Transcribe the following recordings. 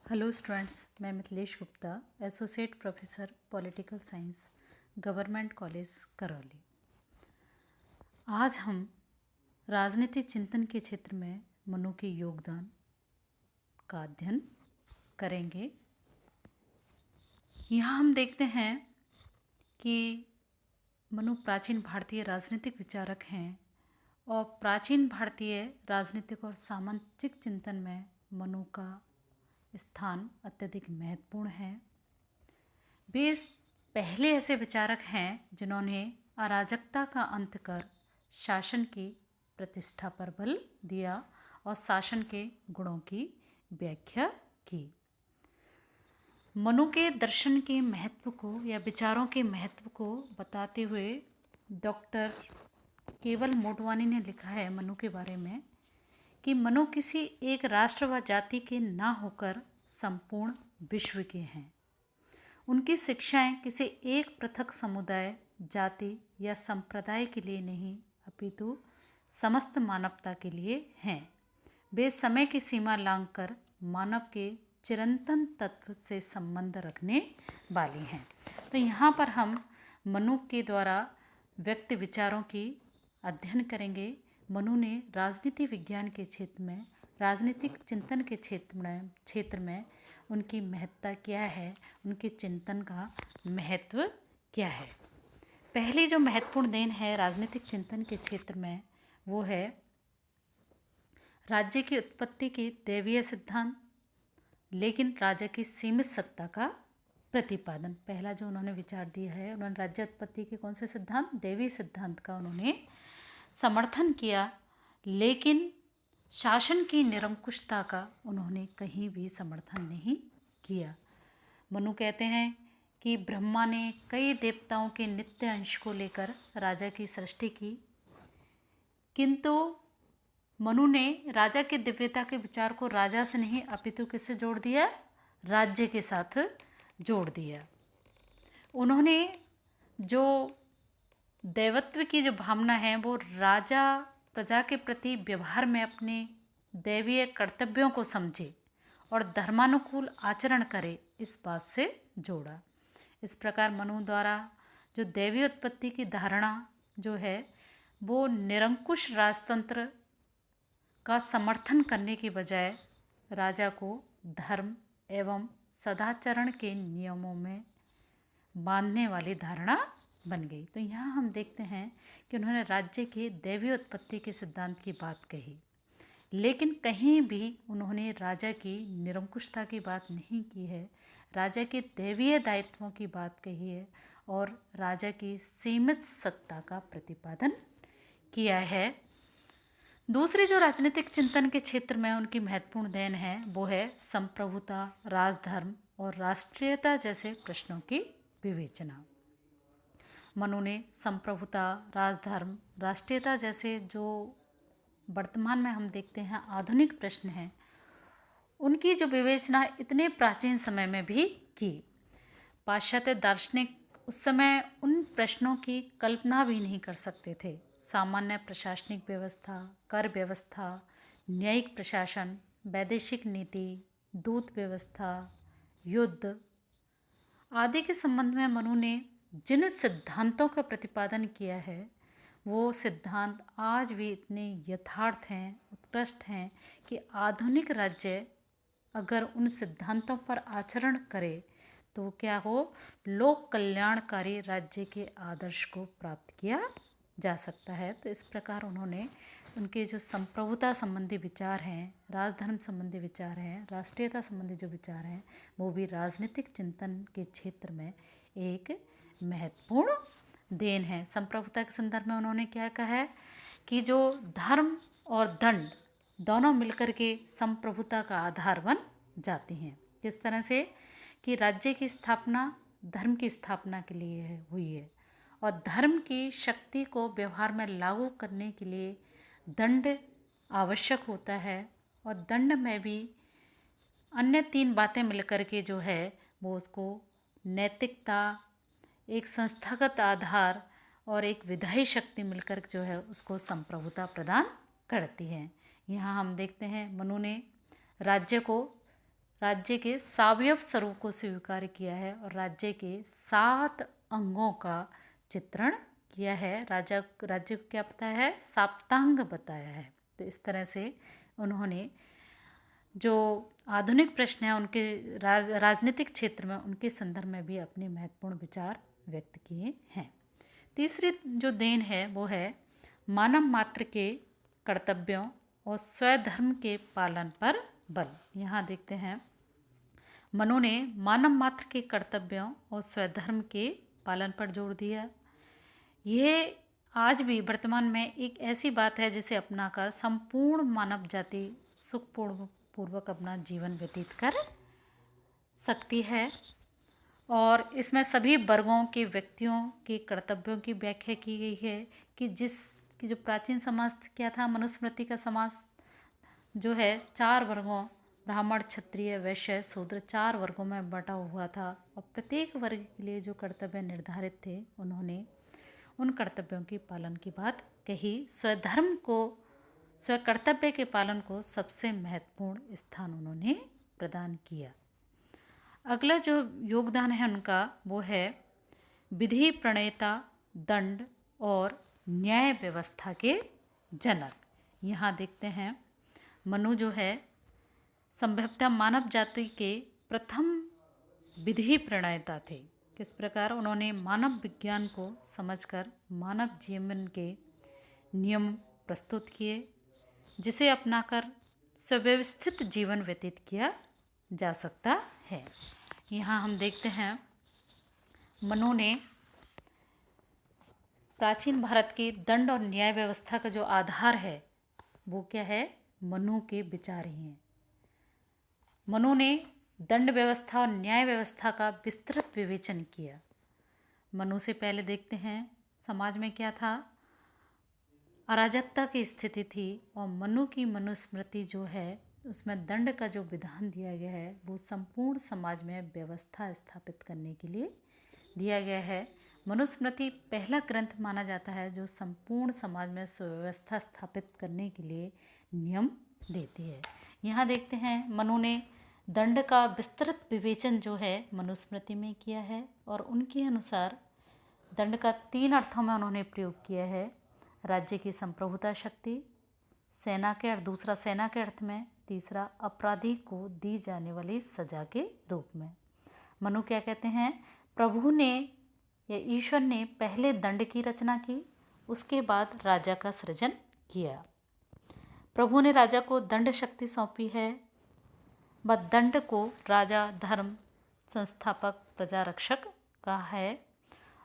Hello students, मैं Mithilesh Gupta, associate professor political science, government college Karauli. आज हम राजनीति चिंतन के क्षेत्र में मनु के योगदान का अध्ययन करेंगे। यहाँ हम देखते हैं कि मनु प्राचीन भारतीय राजनीतिक विचारक हैं और प्राचीन भारतीय राजनीतिक और सामाजिक चिंतन में मनु का स्थान अत्यधिक महत्वपूर्ण है। वे पहले ऐसे विचारक हैं जिन्होंने अराजकता का अंत कर शासन की प्रतिष्ठा पर बल दिया और शासन के गुणों की व्याख्या की। मनु के दर्शन के महत्व को या विचारों के महत्व को बताते हुए डॉक्टर केवल मोटवानी ने लिखा है मनु के बारे में कि मनु किसी एक राष्ट्र व जाति के ना होकर संपूर्ण विश्व के हैं। उनकी शिक्षाएं किसी एक पृथक समुदाय, जाति या संप्रदाय के लिए नहीं अपितु समस्त मानवता के लिए हैं। वे समय की सीमा लांघकर मानव के चिरंतन तत्व से संबंध रखने वाली हैं। तो यहाँ पर हम मनु के द्वारा व्यक्त विचारों की अध्ययन करेंगे। मनु ने राजनीति विज्ञान के क्षेत्र में, राजनीतिक चिंतन के क्षेत्र में उनकी महत्ता क्या है, उनके चिंतन का महत्व क्या है। पहली जो महत्वपूर्ण देन है राजनीतिक चिंतन के क्षेत्र में वो है राज्य की उत्पत्ति के दैवीय सिद्धांत, लेकिन राजा की सीमित सत्ता का प्रतिपादन। पहला जो उन्होंने विचार दिया है, उन्होंने राज्य उत्पत्ति के कौन से सिद्धांत, दैवीय सिद्धांत का उन्होंने समर्थन किया, लेकिन शासन की निरंकुशता का उन्होंने कहीं भी समर्थन नहीं किया। मनु कहते हैं कि ब्रह्मा ने कई देवताओं के नित्य अंश को लेकर राजा की सृष्टि की, किंतु मनु ने राजा की दिव्यता के विचार को राजा से नहीं अपितु किससे जोड़ दिया, राज्य के साथ जोड़ दिया। उन्होंने जो दैवत्व की जो भावना है वो राजा प्रजा के प्रति व्यवहार में अपने दैवीय कर्तव्यों को समझे और धर्मानुकूल आचरण करे, इस बात से जोड़ा। इस प्रकार मनु द्वारा जो दैवीय उत्पत्ति की धारणा जो है वो निरंकुश राजतंत्र का समर्थन करने की बजाय राजा को धर्म एवं सदाचरण के नियमों में बांधने वाली धारणा बन गई। तो यहाँ हम देखते हैं कि उन्होंने राज्य के दैवीय उत्पत्ति के सिद्धांत की बात कही, लेकिन कहीं भी उन्होंने राजा की निरंकुशता की बात नहीं की है। राजा के दैवीय दायित्वों की बात कही है और राजा की सीमित सत्ता का प्रतिपादन किया है। दूसरी जो राजनीतिक चिंतन के क्षेत्र में उनकी महत्वपूर्ण देन है वो है संप्रभुता, राजधर्म और राष्ट्रीयता जैसे प्रश्नों की विवेचना। मनु ने संप्रभुता, राजधर्म, राष्ट्रीयता जैसे जो वर्तमान में हम देखते हैं आधुनिक प्रश्न हैं, उनकी जो विवेचना इतने प्राचीन समय में भी की। पाश्चात्य दार्शनिक उस समय उन प्रश्नों की कल्पना भी नहीं कर सकते थे। सामान्य प्रशासनिक व्यवस्था, कर व्यवस्था, न्यायिक प्रशासन, वैदेशिक नीति, दूत व्यवस्था, युद्ध आदि के संबंध में मनु ने जिन सिद्धांतों का प्रतिपादन किया है वो सिद्धांत आज भी इतने यथार्थ हैं, उत्कृष्ट हैं कि आधुनिक राज्य अगर उन सिद्धांतों पर आचरण करे तो क्या हो, लोक कल्याणकारी राज्य के आदर्श को प्राप्त किया जा सकता है। तो इस प्रकार उन्होंने उनके जो संप्रभुता संबंधी विचार हैं, राजधर्म संबंधी विचार हैं, राष्ट्रीयता संबंधी जो विचार हैं, वो भी राजनीतिक चिंतन के क्षेत्र में एक महत्वपूर्ण देन है। संप्रभुता के संदर्भ में उन्होंने क्या कहा है कि जो धर्म और दंड दोनों मिलकर के संप्रभुता का आधार बन जाती हैं। किस तरह से कि राज्य की स्थापना धर्म की स्थापना के लिए हुई है और धर्म की शक्ति को व्यवहार में लागू करने के लिए दंड आवश्यक होता है और दंड में भी अन्य तीन बातें मिलकर के जो है वो उसको नैतिकता, एक संस्थागत आधार और एक विधायी शक्ति मिलकर जो है उसको संप्रभुता प्रदान करती है। यहाँ हम देखते हैं मनु ने राज्य को राज्य के सावयव स्वरूप को स्वीकार किया है और राज्य के 7 अंगों का चित्रण किया है। राज्य को क्या बताया है? सप्तांग बताया है। तो इस तरह से उन्होंने जो आधुनिक प्रश्न हैं उनके राजनीतिक क्षेत्र में उनके संदर्भ में भी अपने महत्वपूर्ण विचार व्यक्त किए हैं। तीसरी जो देन है वो है मानव मात्र के कर्तव्यों और स्वधर्म के पालन पर बल। यहाँ देखते हैं मनु ने मानव मात्र के कर्तव्यों और स्वधर्म के पालन पर जोर दिया। यह आज भी वर्तमान में एक ऐसी बात है जिसे अपनाकर संपूर्ण मानव जाति सुखपूर्वक अपना जीवन व्यतीत कर सकती है। और इसमें सभी वर्गों के व्यक्तियों के कर्तव्यों की व्याख्या की गई है कि जो प्राचीन समाज क्या था, मनुस्मृति का समाज जो है 4 वर्गों ब्राह्मण, क्षत्रिय, वैश्य, शूद्र 4 वर्गों में बटा हुआ था और प्रत्येक वर्ग के लिए जो कर्तव्य निर्धारित थे उन्होंने उन कर्तव्यों की पालन की बात कही। स्वकर्तव्य के पालन को सबसे महत्वपूर्ण स्थान उन्होंने प्रदान किया। अगला जो योगदान है उनका वो है विधि प्रणेता, दंड और न्याय व्यवस्था के जनक। यहाँ देखते हैं मनु जो है संभवतः मानव जाति के प्रथम विधि प्रणेता थे। किस प्रकार? उन्होंने मानव विज्ञान को समझकर मानव जीवन के नियम प्रस्तुत किए जिसे अपनाकर सुव्यवस्थित जीवन व्यतीत किया जा सकता है। यहाँ हम देखते हैं मनु ने प्राचीन भारत की दंड और न्याय व्यवस्था का जो आधार है वो क्या है? मनु के विचार ही हैं। मनु ने दंड व्यवस्था और न्याय व्यवस्था का विस्तृत विवेचन किया। मनु से पहले देखते हैं समाज में क्या था? अराजकता की स्थिति थी और मनु की मनुस्मृति जो है उसमें दंड का जो विधान दिया गया है वो संपूर्ण समाज में व्यवस्था स्थापित करने के लिए दिया गया है। मनुस्मृति पहला ग्रंथ माना जाता है जो संपूर्ण समाज में सुव्यवस्था स्थापित करने के लिए नियम देती है। यहाँ देखते हैं मनु ने दंड का विस्तृत विवेचन जो है मनुस्मृति में किया है और उनके अनुसार दंड का 3 अर्थों में उन्होंने प्रयोग किया है। राज्य की संप्रभुता शक्ति, सेना के दूसरा सेना के अर्थ में, तीसरा अपराधी को दी जाने वाली सजा के रूप में। मनु क्या कहते हैं? प्रभु ने या ईश्वर ने पहले दंड की रचना की, उसके बाद राजा का सृजन किया। प्रभु ने राजा को दंड शक्ति सौंपी है व दंड को राजा, धर्म संस्थापक, प्रजा रक्षक कहा है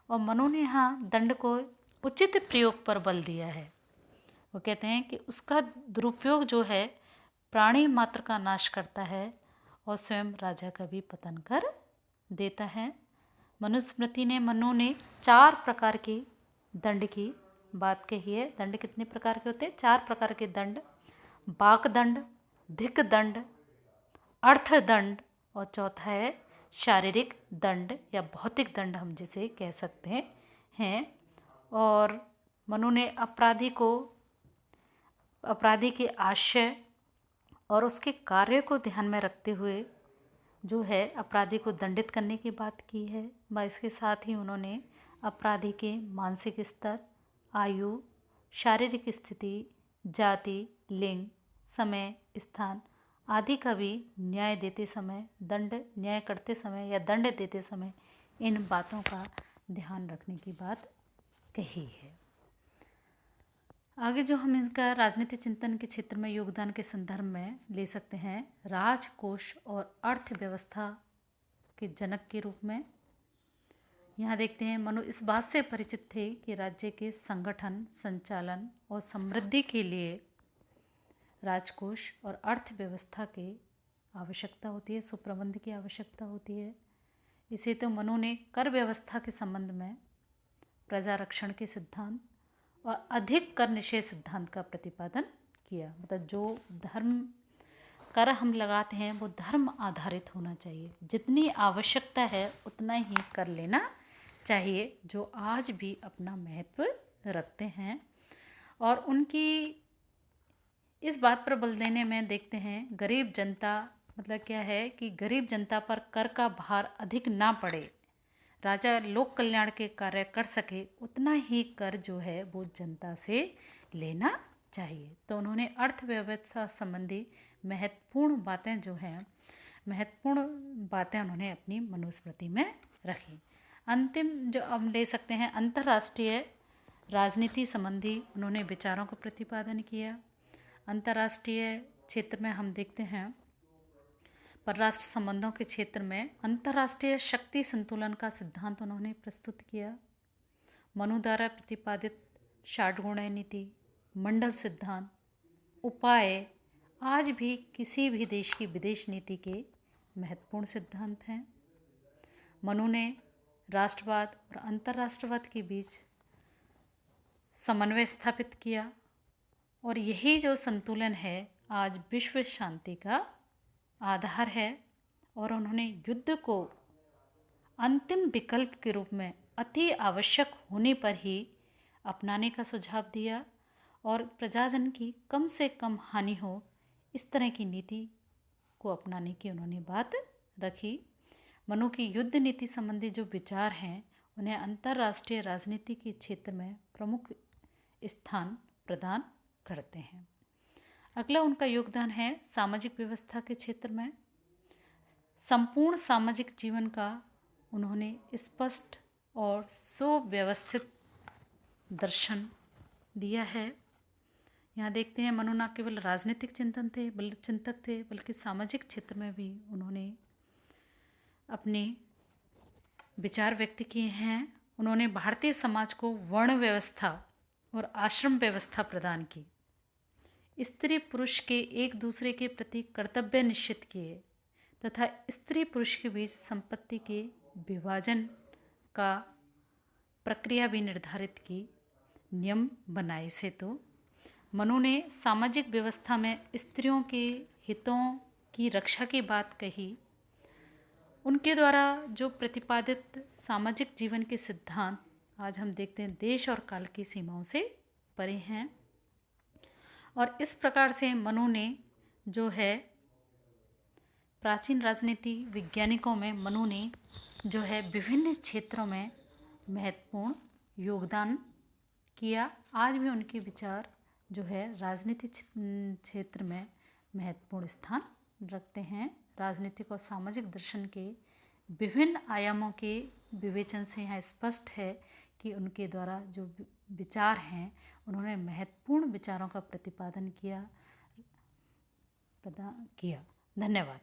और मनु ने यहाँ दंड को उचित प्रयोग पर बल दिया है। वो कहते हैं कि उसका दुरुपयोग जो है प्राणी मात्र का नाश करता है और स्वयं राजा का भी पतन कर देता है। मनुस्मृति ने मनु ने 4 प्रकार के दंड की बात कही है। दंड कितने प्रकार के होते हैं? 4 प्रकार के दंड, वाक दंड, धिक दंड, अर्थ दंड और चौथा है शारीरिक दंड या भौतिक दंड हम जिसे कह सकते हैं। और मनु ने अपराधी के आशय और उसके कार्य को ध्यान में रखते हुए जो है अपराधी को दंडित करने की बात की है। व इसके साथ ही उन्होंने अपराधी के मानसिक स्तर, आयु, शारीरिक स्थिति, जाति, लिंग, समय, स्थान आदि का भी न्याय देते समय, न्याय करते समय या दंड देते समय इन बातों का ध्यान रखने की बात कही है। आगे जो हम इसका राजनीति चिंतन के क्षेत्र में योगदान के संदर्भ में ले सकते हैं राजकोष और अर्थव्यवस्था के जनक के रूप में। यहाँ देखते हैं मनु इस बात से परिचित थे कि राज्य के संगठन, संचालन और समृद्धि के लिए राजकोष और अर्थव्यवस्था की आवश्यकता होती है, सुप्रबंध की आवश्यकता होती है। इसे तो मनु ने कर व्यवस्था के संबंध में प्रजा रक्षण के सिद्धांत और अधिक कर निषेध सिद्धांत का प्रतिपादन किया। मतलब जो धर्म कर हम लगाते हैं वो धर्म आधारित होना चाहिए, जितनी आवश्यकता है उतना ही कर लेना चाहिए, जो आज भी अपना महत्व रखते हैं। और उनकी इस बात पर बल देने में देखते हैं गरीब जनता मतलब क्या है कि गरीब जनता पर कर का भार अधिक ना पड़े, राजा लोक कल्याण के कार्य कर सके उतना ही कर जो है वो जनता से लेना चाहिए। तो उन्होंने अर्थव्यवस्था संबंधी महत्वपूर्ण बातें उन्होंने अपनी मनुस्मृति में रखी। अंतिम जो हम ले सकते हैं, अंतर्राष्ट्रीय राजनीति संबंधी उन्होंने विचारों का प्रतिपादन किया। अंतर्राष्ट्रीय क्षेत्र में हम देखते हैं, परराष्ट्र संबंधों के क्षेत्र में अंतर्राष्ट्रीय शक्ति संतुलन का सिद्धांत उन्होंने प्रस्तुत किया। मनु द्वारा प्रतिपादित षाटगुणय नीति, मंडल सिद्धांत, उपाय आज भी किसी भी देश की विदेश नीति के महत्वपूर्ण सिद्धांत हैं। मनु ने राष्ट्रवाद और अंतर्राष्ट्रवाद के बीच समन्वय स्थापित किया और यही जो संतुलन है आज विश्व शांति का आधार है। और उन्होंने युद्ध को अंतिम विकल्प के रूप में अति आवश्यक होने पर ही अपनाने का सुझाव दिया और प्रजाजन की कम से कम हानि हो इस तरह की नीति को अपनाने की उन्होंने बात रखी। मनु की युद्ध नीति संबंधी जो विचार हैं उन्हें अंतर्राष्ट्रीय राजनीति के क्षेत्र में प्रमुख स्थान प्रदान करते हैं। अगला उनका योगदान है सामाजिक व्यवस्था के क्षेत्र में। संपूर्ण सामाजिक जीवन का उन्होंने स्पष्ट और सुव्यवस्थित दर्शन दिया है। यहाँ देखते हैं मनु न केवल राजनीतिक चिंतक थे बल्कि सामाजिक क्षेत्र में भी उन्होंने अपने विचार व्यक्त किए हैं। उन्होंने भारतीय समाज को वर्ण व्यवस्था और आश्रम व्यवस्था प्रदान की, स्त्री पुरुष के एक दूसरे के प्रति कर्तव्य निश्चित किए तथा स्त्री पुरुष के बीच संपत्ति के विभाजन का प्रक्रिया भी निर्धारित की, नियम बनाए से। तो मनु ने सामाजिक व्यवस्था में स्त्रियों के हितों की रक्षा की बात कही। उनके द्वारा जो प्रतिपादित सामाजिक जीवन के सिद्धांत आज हम देखते हैं देश और काल की सीमाओं से परे हैं। और इस प्रकार से मनु ने जो है प्राचीन राजनीति वैज्ञानिकों में मनु ने जो है विभिन्न क्षेत्रों में महत्वपूर्ण योगदान किया। आज भी उनके विचार जो है राजनीति क्षेत्र में महत्वपूर्ण स्थान रखते हैं। राजनीतिक और सामाजिक दर्शन के विभिन्न आयामों के विवेचन से यहाँ स्पष्ट है कि उनके द्वारा जो विचार हैं उन्होंने महत्वपूर्ण विचारों का प्रतिपादन किया। धन्यवाद।